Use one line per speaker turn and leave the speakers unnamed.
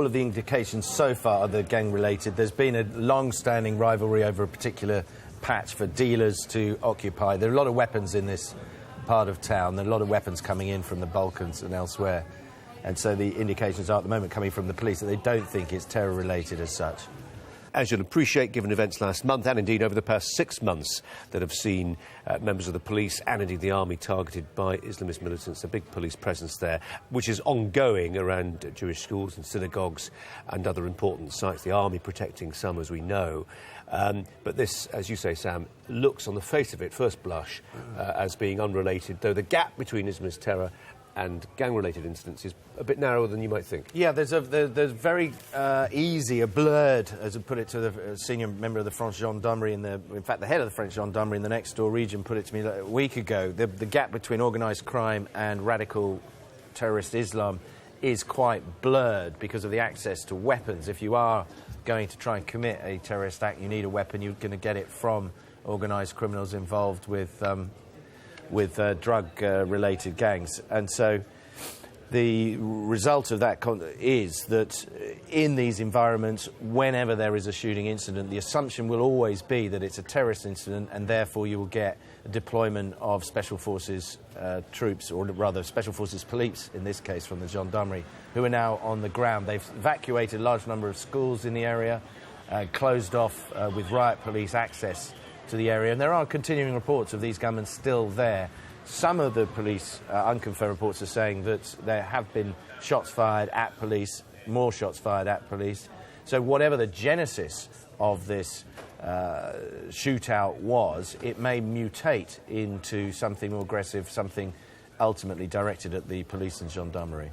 all of the indications so far are gang-related. There's been a long-standing rivalry over a particular patch for dealers to occupy. There are a lot of weapons in this part of town. There are a lot of weapons coming in from the Balkans and elsewhere. And so the indications are at the moment coming from the police that they don't think it's terror-related as such.
As you'll appreciate, given events last month and indeed over the past 6 months that have seen members of the police and indeed the army targeted by Islamist militants, a big police presence there, which is ongoing around Jewish schools and synagogues and other important sites, the army protecting some, as we know. But this, as you say, Sam, looks on the face of it, first blush, as being unrelated, though the gap between Islamist terror and gang-related incidents is a bit narrower than you might think.
Yeah, there's very easy, a blurred, as I put it to the senior member of the French Gendarmerie, in fact, the head of the French Gendarmerie in the next-door region put it to me a week ago. The gap between organised crime and radical terrorist Islam is quite blurred because of the access to weapons. If you are going to try and commit a terrorist act, you need a weapon. You're going to get it from organised criminals involved with drug-related gangs. And so the result of that is that in these environments, whenever there is a shooting incident, the assumption will always be that it's a terrorist incident, and therefore you will get a deployment of Special Forces troops, or rather Special Forces police, in this case from the Gendarmerie, who are now on the ground. They've evacuated a large number of schools in the area, closed off with riot police access to the area, and there are continuing reports of these gunmen still there. Some of the police unconfirmed reports are saying that there have been shots fired at police, more shots fired at police. So whatever the genesis of this shootout was, it may mutate into something more aggressive, something ultimately directed at the police and gendarmerie.